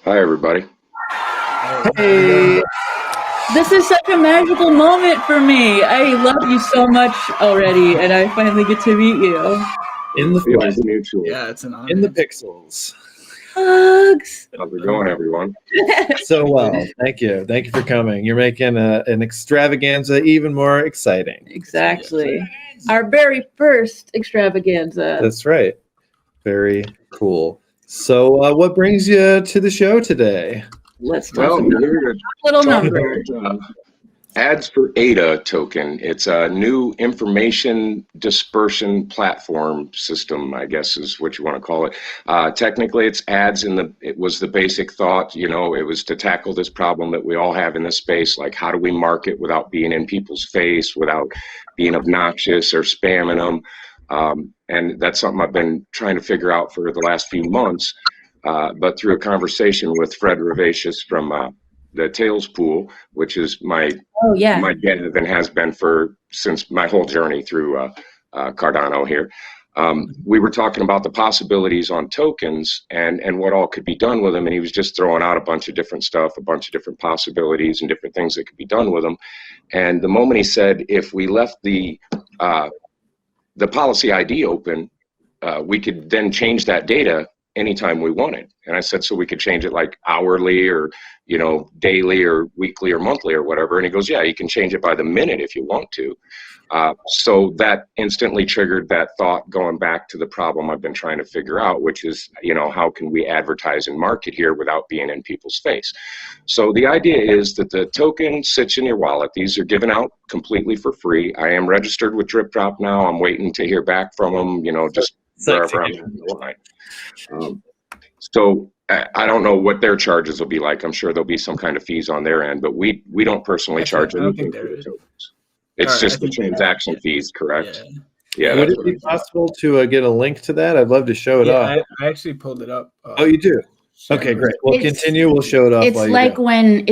Hi, everybody. Hey, this is such a magical moment for me. I love you so much already, and I finally get to meet you. In the Feelings flesh. mutual. Yeah, it's an honor. In the pixels. Hugs. How's it going, everyone? So well. Thank you. Thank you for coming. You're making an extravaganza even more exciting. Exactly. Our very first extravaganza. That's right. Very cool. So what brings you to the show today? Let's talk Well, about we're here to little talk number. about Ads for ADA token. It's a new information dispersion platform system, I guess is what you want to call it. Technically, it's ads it was the basic thought, it was to tackle this problem that we all have in this space, like how do we market without being in people's face, without being obnoxious or spamming them. And that's something I've been trying to figure out for the last few months. But through a conversation with Fred Ravasius from the Tails Pool, which is my dev and has been since my whole journey through Cardano here. We were talking about the possibilities on tokens and what all could be done with them, and he was just throwing out a bunch of different stuff, a bunch of different possibilities and different things that could be done with them. And the moment he said, if we left the policy ID open, we could then change that data anytime we wanted. And I said, so we could change it like hourly or, daily or weekly or monthly or whatever. And he goes, yeah, you can change it by the minute if you want to. So that instantly triggered that thought going back to the problem I've been trying to figure out, which is, how can we advertise and market here without being in people's face? So the idea is that the token sits in your wallet. These are given out completely for free. I am registered with Drip Drop now. I'm waiting to hear back from them, just wherever I'm in the line. So I don't know what their charges will be like. I'm sure there'll be some kind of fees on their end, but we don't personally charge anything for the tokens. It's just the transaction fees, correct? Yeah. Would it be possible to get a link to that? I'd love to show it off. I actually pulled it up. Oh, you do? Okay, great. We'll continue. We'll show it off. It's like when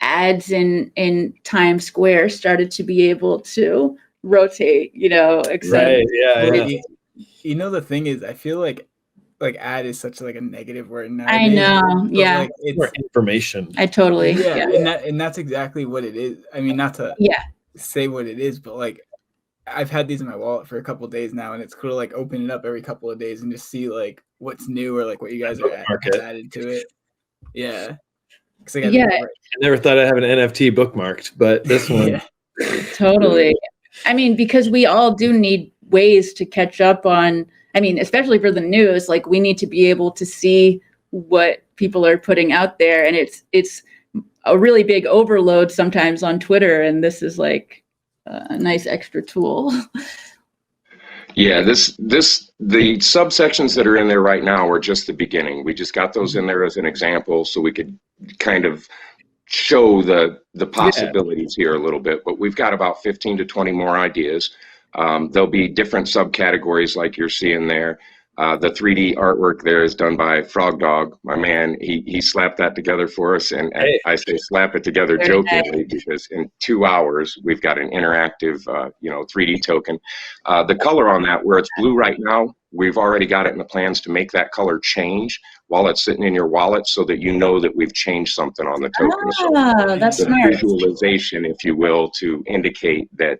ads in Times Square started to be able to rotate. Right. Yeah. The thing is, I feel like ad is such like a negative word nowadays. I know. Yeah. Like it's more information. I totally. Yeah. And that's exactly what it is. I mean, not to say what it is, but like I've had these in my wallet for a couple of days now, and it's cool to like open it up every couple of days and just see like what's new or like what you guys are added to it. Yeah. I never thought I'd have an NFT bookmarked, but this one. Totally. I mean, because we all do need ways to catch up on, especially for the news, like we need to be able to see what people are putting out there. And it's a really big overload sometimes on Twitter. And this is like a nice extra tool. Yeah, the subsections that are in there right now are just the beginning. We just got those in there as an example so we could kind of show the possibilities here a little bit, but we've got about 15 to 20 more ideas. There'll be different subcategories like you're seeing there. The 3D artwork there is done by Frog Dog, my man. He slapped that together for us, and I say slap it together jokingly because in 2 hours we've got an interactive, 3D token. The color on that, where it's blue right now, we've already got it in the plans to make that color change while it's sitting in your wallet, so that that we've changed something on the token. So that's smart. Visualization, if you will, to indicate that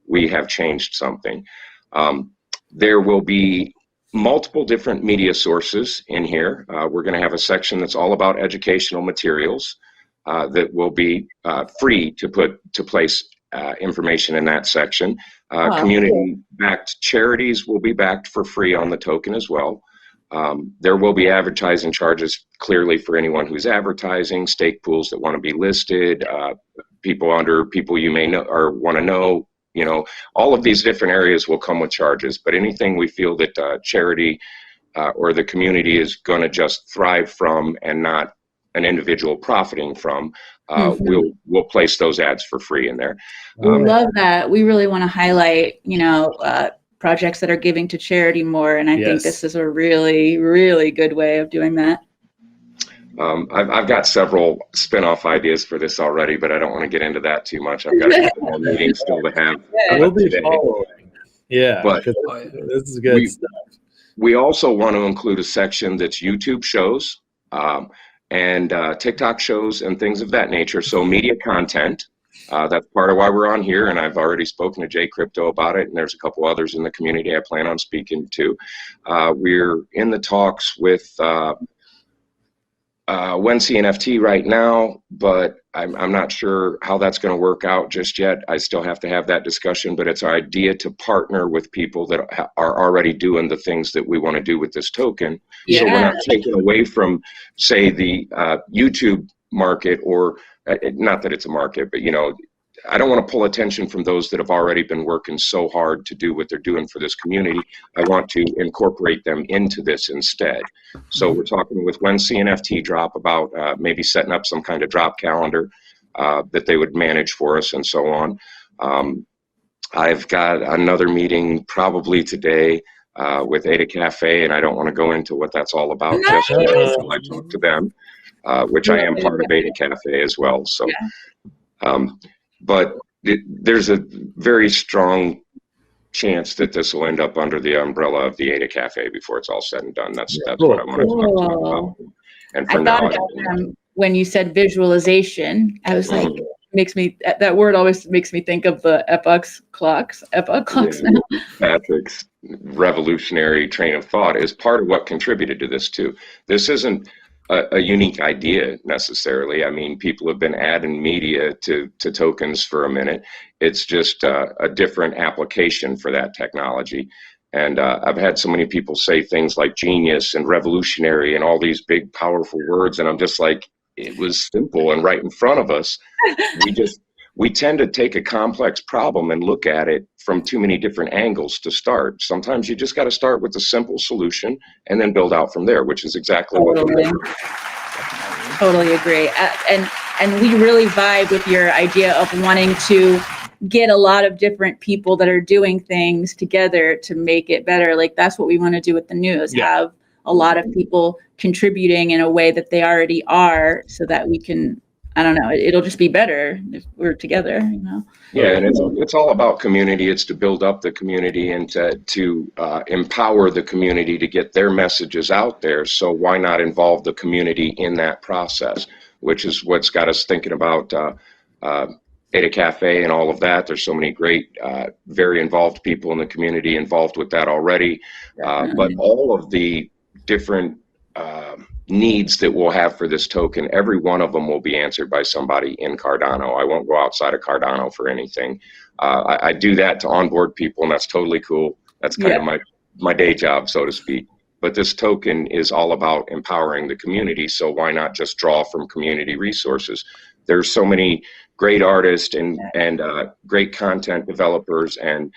we have changed something. There will be multiple different media sources in here. We're going to have a section that's all about educational materials that will be free to place information in that section. Community-backed charities will be backed for free on the token as well. There will be advertising charges clearly for anyone who's advertising, stake pools that want to be listed, people you may know or want to know. All of these different areas will come with charges, but anything we feel that charity or the community is going to just thrive from and not an individual profiting from, we'll place those ads for free in there. We love that. We really want to highlight, projects that are giving to charity more, and I think this is a really, really good way of doing that. I've got several spin-off ideas for this already, but I don't want to get into that too much. I've got a couple more meetings still to have we'll be today. following. Yeah, but this is good stuff. We also want to include a section that's YouTube shows and TikTok shows and things of that nature. So media content. That's part of why we're on here, and I've already spoken to Jay Crypto about it, and there's a couple others in the community I plan on speaking to. We're in the talks with when CNFT right now, but I'm not sure how that's going to work out just yet. I still have to have that discussion, but it's our idea to partner with people that are already doing the things that we want to do with this token. Yeah. So we're not taking away from, say, the YouTube market, or not that it's a market, but, you know, I don't want to pull attention from those that have already been working so hard to do what they're doing for this community. I want to incorporate them into this instead. So we're talking with when CNFT drop about maybe setting up some kind of drop calendar that they would manage for us and so on. I've got another meeting probably today with Ada Cafe, and I don't want to go into what that's all about just yet until I talk to them, which I am part of Ada Cafe as well. So. But there's a very strong chance that this will end up under the umbrella of the Ada Cafe before it's all said and done. That's what I want to talk about. And for now, when you said visualization, I was like, that word always makes me think of the epoch clocks now. Patrick's revolutionary train of thought is part of what contributed to this too. This isn't a unique idea necessarily. I mean, people have been adding media to tokens for a minute. It's just a different application for that technology. And I've had so many people say things like genius and revolutionary and all these big, powerful words. And I'm just like, it was simple and right in front of us. We tend to take a complex problem and look at it from too many different angles to start. Sometimes you just got to start with a simple solution and then build out from there, which is exactly what we're doing. Totally agree. And we really vibe with your idea of wanting to get a lot of different people that are doing things together to make it better. Like that's what we want to do with the news, have a lot of people contributing in a way that they already are, so that we can, I don't know, it'll just be better if we're together, you know? Yeah, and it's all about community. It's to build up the community and to empower the community to get their messages out there. So why not involve the community in that process, which is what's got us thinking about Ada Cafe and all of that. There's so many great, very involved people in the community involved with that already. But all of the different needs that we'll have for this token, every one of them will be answered by somebody in Cardano. I won't go outside of Cardano for anything. I do that to onboard people, and that's totally cool. That's kind of my day job, so to speak. But this token is all about empowering the community, so why not just draw from community resources? There's so many great artists and great content developers and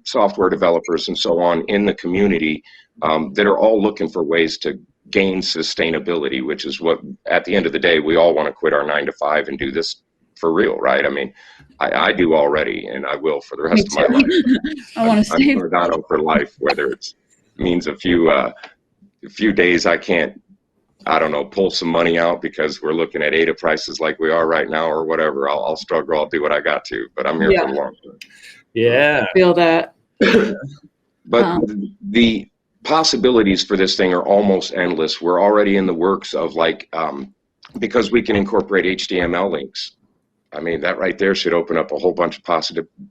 software developers and so on in the community that are all looking for ways to gain sustainability, which is what, at the end of the day, we all want to quit our 9-to-5 and do this for real, right? I mean, I do already, and I will for the rest of my life. I want to stay Cardano for life, whether it means a few days I can't, I don't know, pull some money out because we're looking at ADA prices like we are right now or whatever. I'll struggle. I'll do what I got to, but I'm here for the long term. Yeah. I feel that. But the possibilities for this thing are almost endless. We're already in the works of like, because we can incorporate HTML links. I mean, that right there should open up a whole bunch of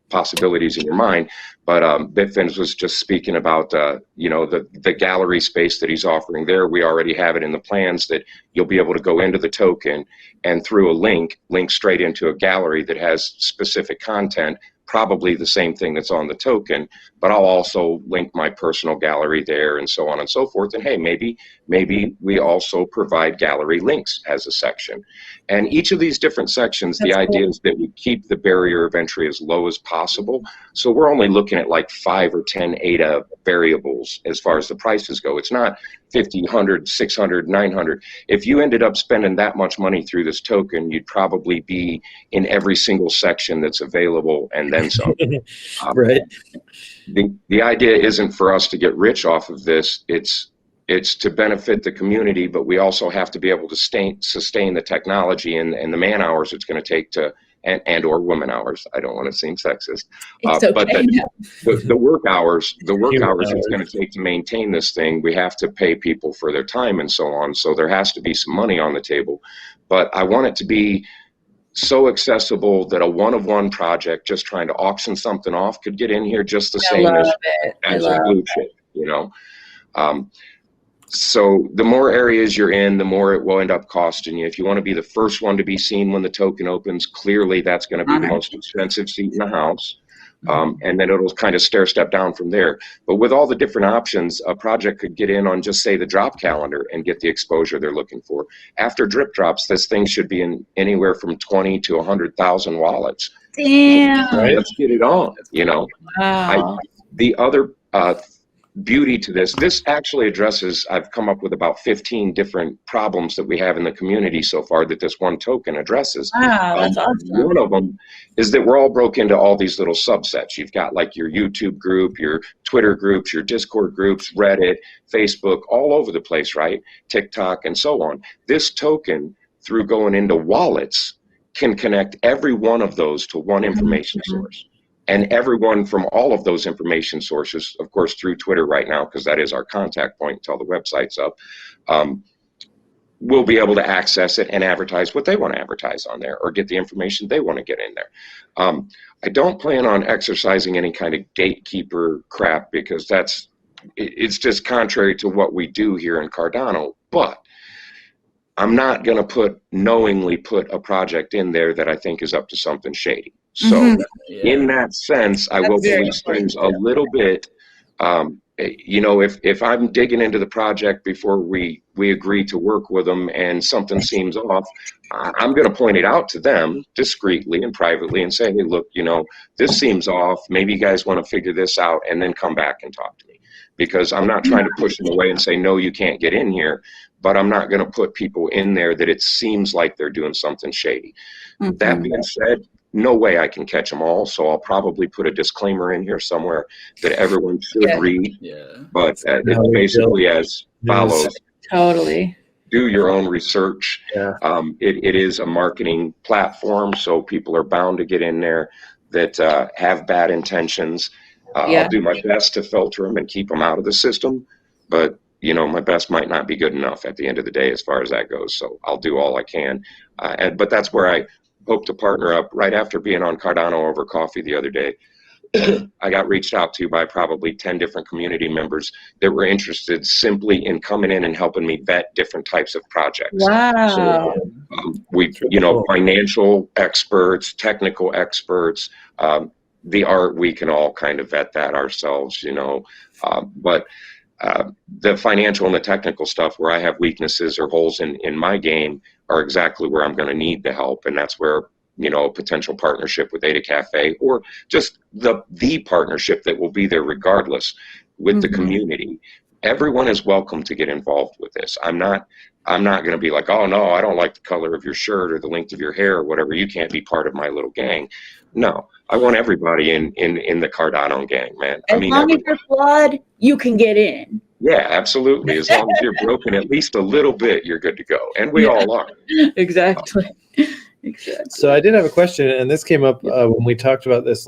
possibilities in your mind. But Bitfins was just speaking about, you know, the gallery space that he's offering there. We already have it in the plans that you'll be able to go into the token and through a link straight into a gallery that has specific content, probably the same thing that's on the token, but I'll also link my personal gallery there and so on and so forth. And hey, maybe we also provide gallery links as a section. And each of these different sections, the idea is that we keep the barrier of entry as low as possible. So we're only looking at like 5 or 10 ADA variables as far as the prices go. It's not 50, 100, 600, 900. If you ended up spending that much money through this token, you'd probably be in every single section that's available and then some. Right. The idea isn't for us to get rich off of this. It's to benefit the community, but we also have to be able to sustain the technology and the man hours it's going to take to and or woman hours. I don't want to seem sexist. It's okay. But the work hours it's going to take to maintain this thing, we have to pay people for their time and so on. So there has to be some money on the table. But I want it to be so accessible that a one-of-one project just trying to auction something off could get in here just the same as a blue chip, you know. So the more areas you're in, the more it will end up costing you. If you want to be the first one to be seen when the token opens, clearly that's going to be the most expensive seat in the house. And then it'll kind of stair step down from there. But with all the different options, a project could get in on just say the drop calendar and get the exposure they're looking for. After drip drops, this thing should be in anywhere from 20 to 100,000 wallets. Damn. Right? Let's get it on, you know. Wow. The other beauty to this actually addresses, I've come up with about 15 different problems that we have in the community so far that this one token addresses. Wow, that's awesome. One of them is that we're all broke into all these little subsets. You've got like your YouTube group, your Twitter groups, your Discord groups, Reddit, Facebook, all over the place, right? TikTok and so on. This token, through going into wallets, can connect every one of those to one information source. And everyone from all of those information sources, of course, through Twitter right now, because that is our contact point until the website's up, will be able to access it and advertise what they want to advertise on there or get the information they want to get in there. I don't plan on exercising any kind of gatekeeper crap because it's just contrary to what we do here in Cardano. But I'm not going to knowingly put a project in there that I think is up to something shady. So in that sense, I will police things a little bit. You know, if I'm digging into the project before we agree to work with them and something seems off, I'm going to point it out to them discreetly and privately and say, hey, look, you know, this seems off. Maybe you guys want to figure this out and then come back and talk to me. Because I'm not trying to push them away and say, no, you can't get in here. But I'm not going to put people in there that it seems like they're doing something shady. That being said, no way I can catch them all. So I'll probably put a disclaimer in here somewhere that everyone should read. But it's basically as follows. Totally. Do your own research. It is a marketing platform, so people are bound to get in there that have bad intentions. I'll do my best to filter them and keep them out of the system. But, you know, my best might not be good enough at the end of the day as far as that goes. So I'll do all I can. But that's where I hope to partner up. Right after being on Cardano over coffee the other day, I got reached out to by probably 10 different community members that were interested simply in coming in and helping me vet different types of projects. Wow. So, you know, financial experts, technical experts, the art, we can all kind of vet that ourselves, you know, but the financial and the technical stuff where I have weaknesses or holes in my game are exactly where I'm going to need the help. And that's where, you know, a potential partnership with Ada Cafe or just the partnership that will be there regardless with the community. Everyone is welcome to get involved with this. I'm not going to be like, oh no, I don't like the color of your shirt or the length of your hair or whatever. You can't be part of my little gang. No, I want everybody in the Cardano gang, man. As long as you're flawed, you can get in. Yeah, absolutely. As long as you're broken at least a little bit, you're good to go. And we all are. Exactly. Exactly. So I did have a question, and this came up when we talked about this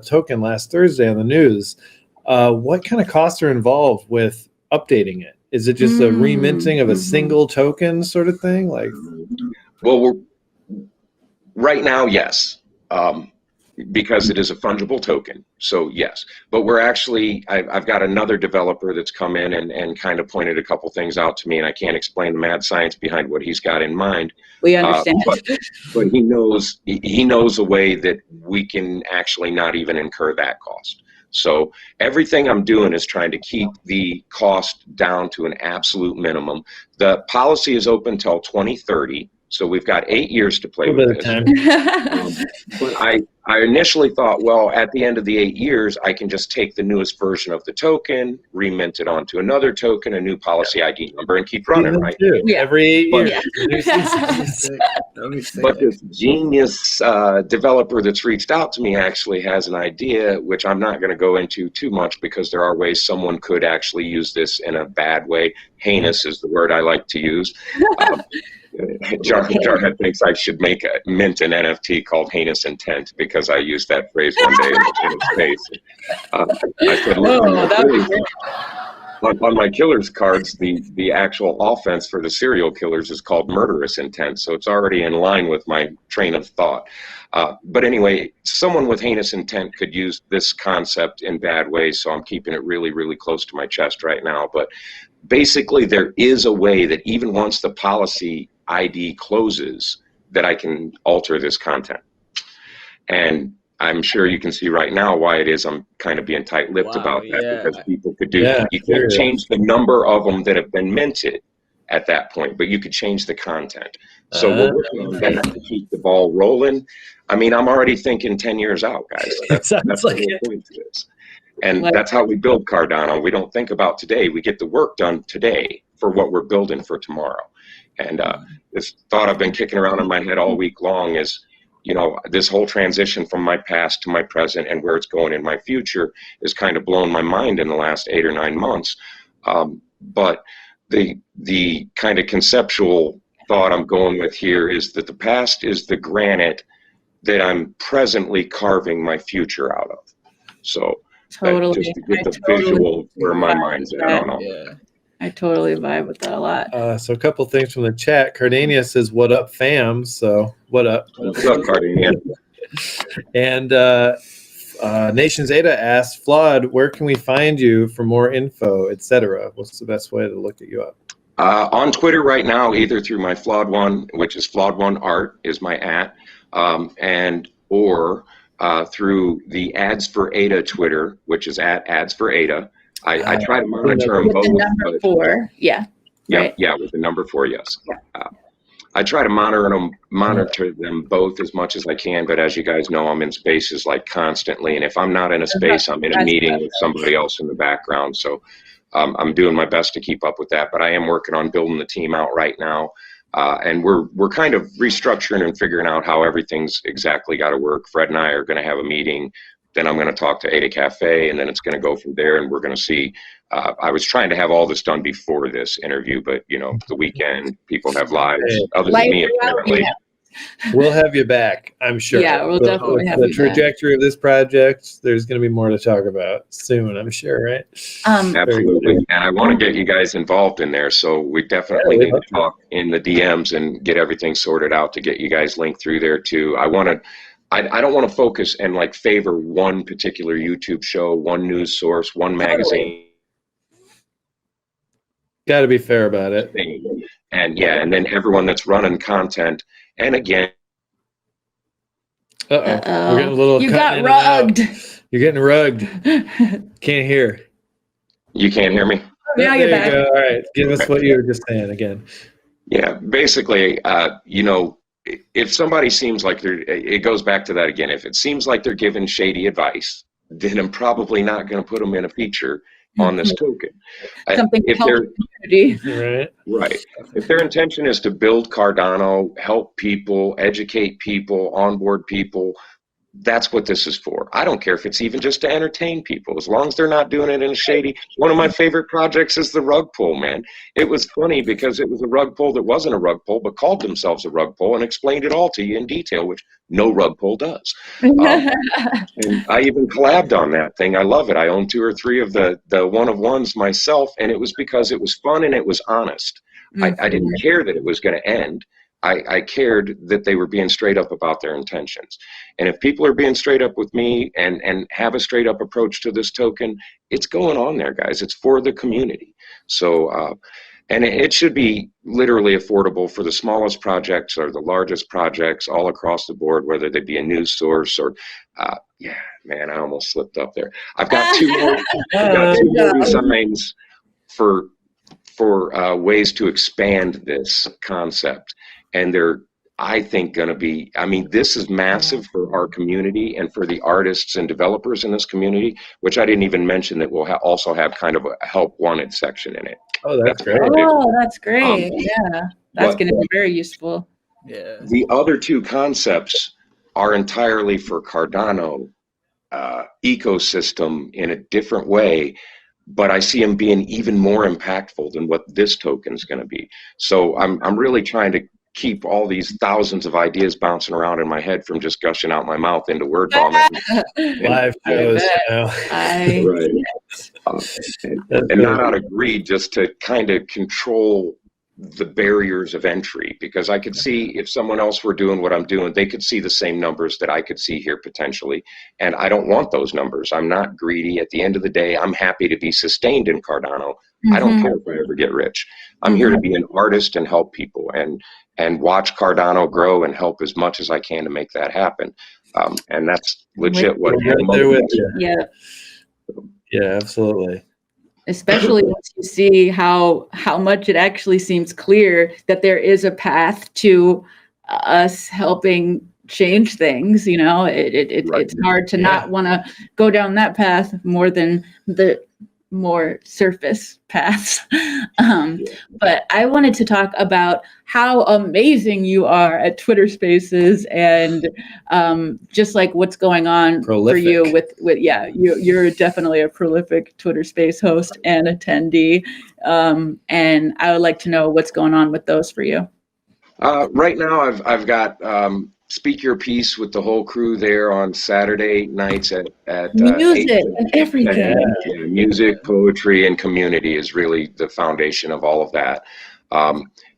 token last Thursday on the news. What kind of costs are involved with updating it? Is it just a reminting of a single token sort of thing? Like, well, right now, yes. Because it is a fungible token. So yes, but we're actually, I've got another developer that's come in and kind of pointed a couple things out to me, and I can't explain the mad science behind what he's got in mind. We understand. But he knows a way that we can actually not even incur that cost. So everything I'm doing is trying to keep the cost down to an absolute minimum. The policy is open till 2030. So we've got 8 years to play with this. But I initially thought, well, at the end of the 8 years, I can just take the newest version of the token, remint it onto another token, a new policy ID number, and keep running, right? Every 8 years. But this genius developer that's reached out to me actually has an idea, which I'm not going to go into too much because there are ways someone could actually use this in a bad way. Heinous is the word I like to use. Jarhead thinks I should mint an NFT called Heinous Intent because I used that phrase one day in his face. I said, look, on my killer's cards, the actual offense for the serial killers is called murderous intent, so it's already in line with my train of thought. But anyway, someone with heinous intent could use this concept in bad ways, so I'm keeping it really, really close to my chest right now. But basically, there is a way that even once the policy ID closes, that I can alter this content. And I'm sure you can see right now why it is I'm kind of being tight-lipped about that, because people could you could change the number of them that have been minted at that point, but you could change the content. So we're working on that to keep the ball rolling. I mean, I'm already thinking 10 years out, guys. That's the whole point to this. And that's how we build Cardano. We don't think about today. We get the work done today for what we're building for tomorrow. And this thought I've been kicking around in my head all week long is, you know, this whole transition from my past to my present and where it's going in my future is kind of blown my mind in the last 8 or 9 months. But the kind of conceptual thought I'm going with here is that the past is the granite that I'm presently carving my future out of. So totally, just to get the visual of where my mind's at. I don't know. Yeah. I totally vibe with that a lot. So a couple things from the chat. Cardania says, "What up, fam?" So what up? What's up, Cardania? And Nations Ada asks, "Flawwed, where can we find you for more info, etc.? What's the best way to look at you up?" On Twitter right now, either through my Flawwed One, which is Flawwed One Art, is my or through the Ads for Ada Twitter, which is at Ads for Ada. I try to monitor them both. With the number 4, yeah. Yeah, right. yeah, with the number 4, yes. I try to monitor them both as much as I can, but as you guys know, I'm in spaces like constantly, and if I'm not in a space, I'm in a meeting with somebody else in the background. So I'm doing my best to keep up with that, but I am working on building the team out right now. And we're kind of restructuring and figuring out how everything's exactly got to work. Fred and I are going to have a meeting. Then I'm going to talk to Ada Cafe, and then it's going to go from there, and we're going to see. I was trying to have all this done before this interview, but, you know, the weekend, people have lives, other than me, apparently. Yeah. We'll have you back, I'm sure. Yeah, we'll definitely have you back. The trajectory of this project, there's going to be more to talk about soon, I'm sure, right? Absolutely, and I want to get you guys involved in there, so we definitely need to talk in the DMs and get everything sorted out to get you guys linked through there, too. I don't want to focus and like favor one particular YouTube show, one news source, one magazine. Got to be fair about it. And yeah, and then everyone that's running content. And again, we're getting a little. You got rugged. You're getting rugged. Can't hear. You can't hear me? Now you're back. All right, give us what you were just saying again. Yeah, basically, you know, if somebody seems like it goes back to that again. If it seems like they're giving shady advice, then I'm probably not going to put them in a feature on this token. Something to help the community. Right. If their intention is to build Cardano, help people, educate people, onboard people, that's what this is for. I don't care if it's even just to entertain people, as long as they're not doing it in a shady. One of my favorite projects is the rug pull, man. It was funny because it was a rug pull that wasn't a rug pull, but called themselves a rug pull and explained it all to you in detail, which no rug pull does. And I even collabed on that thing. I love it. I own 2 or 3 of the one-of-ones myself, and it was because it was fun and it was honest. I didn't care that it was going to end. I cared that they were being straight up about their intentions. And if people are being straight up with me and have a straight up approach to this token, it's going on there, guys. It's for the community. So, and it should be literally affordable for the smallest projects or the largest projects all across the board, whether they be a news source or, yeah, man, I almost slipped up there. I've got 2 more designs for ways to expand this concept. And they're, I think, going to be, I mean, this is massive for our community and for the artists and developers in this community, which I didn't even mention that we'll also have kind of a help wanted section in it. Oh, that's great. Oh, that's great. Yeah, that's going to be very useful. Yeah. The other 2 concepts are entirely for Cardano ecosystem in a different way, but I see them being even more impactful than what this token is going to be. So I'm really trying to keep all these thousands of ideas bouncing around in my head from just gushing out my mouth into word vomit. Live shows, right. And not out of greed, just to kind of control the barriers of entry, because I could see if someone else were doing what I'm doing, they could see the same numbers that I could see here potentially. And I don't want those numbers. I'm not greedy. At the end of the day, I'm happy to be sustained in Cardano. I don't care if I ever get rich. I'm here to be an artist and help people and watch Cardano grow and help as much as I can to make that happen. And that's legit what Yeah, absolutely. Especially once you see how much it actually seems clear that there is a path to us helping change things. You know, it's hard to not want to go down that path more than the more surface paths. But I wanted to talk about how amazing you are at Twitter Spaces, and just like what's going on for you with you're definitely a prolific Twitter Space host and attendee. And I would like to know what's going on with those for you. Right now, I've got Speak Your Piece with the whole crew there on Saturday nights at music and everything. Music, poetry, and community is really the foundation of all of that.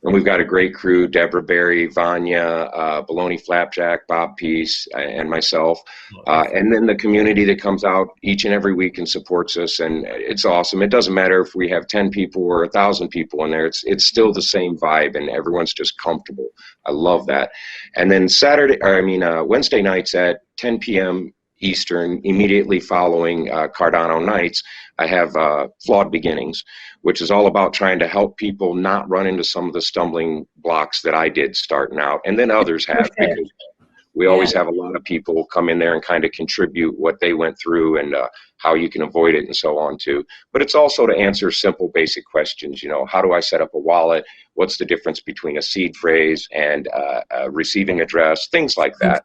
And we've got a great crew: Deborah Berry, Vanya, Baloney Flapjack, Bob Peace, and myself. And then the community that comes out each and every week and supports us. And it's awesome. It doesn't matter if we have 10 people or 1,000 people in there. It's still the same vibe, and everyone's just comfortable. I love that. And then Wednesday nights at 10 p.m. Eastern, immediately following Cardano Nights, I have Flawed Beginnings, which is all about trying to help people not run into some of the stumbling blocks that I did starting out, and then others have, because we always have a lot of people come in there and kind of contribute what they went through and how you can avoid it and so on too. But it's also to answer simple, basic questions. You know, how do I set up a wallet? What's the difference between a seed phrase and a receiving address? Things like that.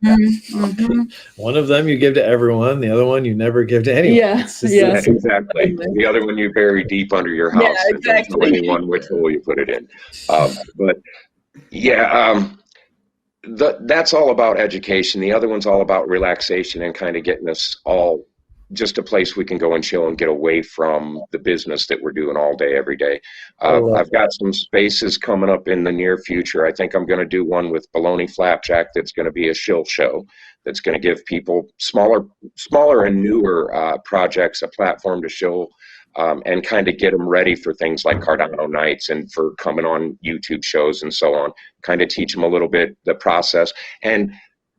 One of them you give to everyone. The other one you never give to anyone. Exactly. The other one you bury deep under your house. Yeah, exactly. And don't tell anyone which hole you put it in. That's all about education. The other one's all about relaxation and kind of getting us all just a place we can go and chill and get away from the business that we're doing all day, every day. I've got some spaces coming up in the near future. I think I'm going to do one with Baloney Flapjack that's going to be a shill show that's going to give people smaller and newer projects a platform to shill. And kind of get them ready for things like Cardano Nights and for coming on YouTube shows and so on. Kind of teach them a little bit the process. And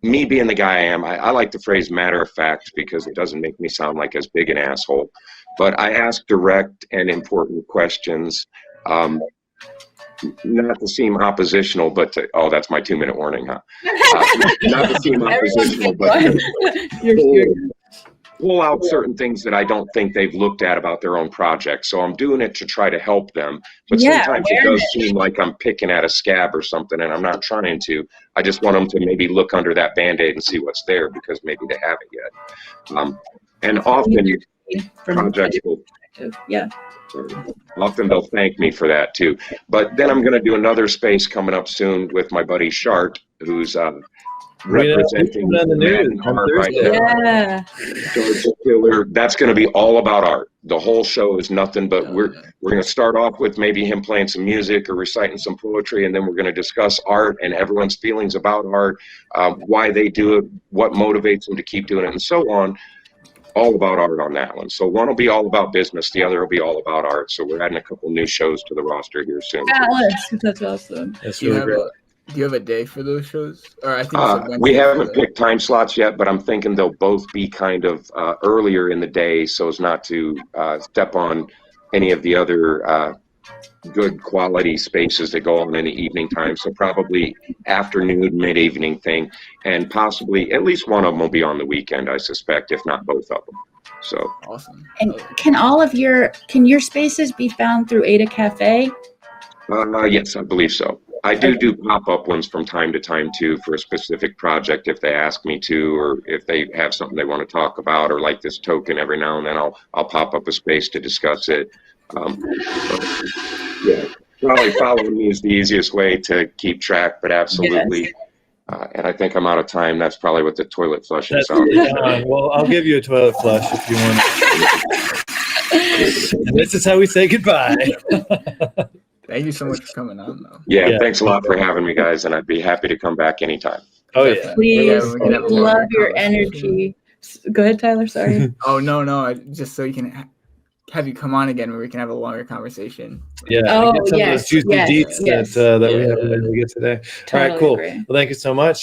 me being the guy I am, I like the phrase matter of fact, because it doesn't make me sound like as big an asshole. But I ask direct and important questions, not to seem oppositional, but to, that's my 2-minute warning, huh? Not to seem oppositional, but pull out certain things that I don't think they've looked at about their own project. So I'm doing it to try to help them. But sometimes it does seem like I'm picking at a scab or something, and I'm not trying to. I just want them to maybe look under that Band-Aid and see what's there, because maybe they haven't yet. And often projects will... Often they'll thank me for that too. But then I'm going to do another space coming up soon with my buddy Shart, who's... representing the news art right now. That's going to be all about art. The whole show is nothing but we're going to start off with maybe him playing some music or reciting some poetry, and then we're going to discuss art and everyone's feelings about art, why they do it, what motivates them to keep doing it, and so on. All about art on that one. So one will be all about business, the other will be all about art. So we're adding a couple new shows to the roster here soon. That's awesome. That's really great. Do you have a day for those shows? Or I think we haven't picked time slots yet, but I'm thinking they'll both be kind of earlier in the day, so as not to step on any of the other good quality spaces that go on in the evening time. So probably afternoon, mid-evening thing, and possibly at least one of them will be on the weekend, I suspect, if not both of them. So awesome. And can your spaces be found through Ada Cafe? Yes, I believe so. I do pop-up ones from time to time, too, for a specific project if they ask me to, or if they have something they want to talk about, or like this token, every now and then I'll pop up a space to discuss it. Probably following me is the easiest way to keep track, but absolutely. Yes. And I think I'm out of time. That's probably what the toilet flushing That's sound is. well, I'll give you a toilet flush if you want. And this is how we say goodbye. Thank you so much for coming on, though. Yeah, thanks a lot for having me, guys, and I'd be happy to come back anytime. Oh, yeah. Please, we can have a love longer your conversation. energy. Go ahead, Tyler. Sorry. Oh, no. Just so you can have you come on again where we can have a longer conversation. Yeah. Oh, Get some of those juicy deets that we have to get today. Totally All right, cool. agree. Well, thank you so much.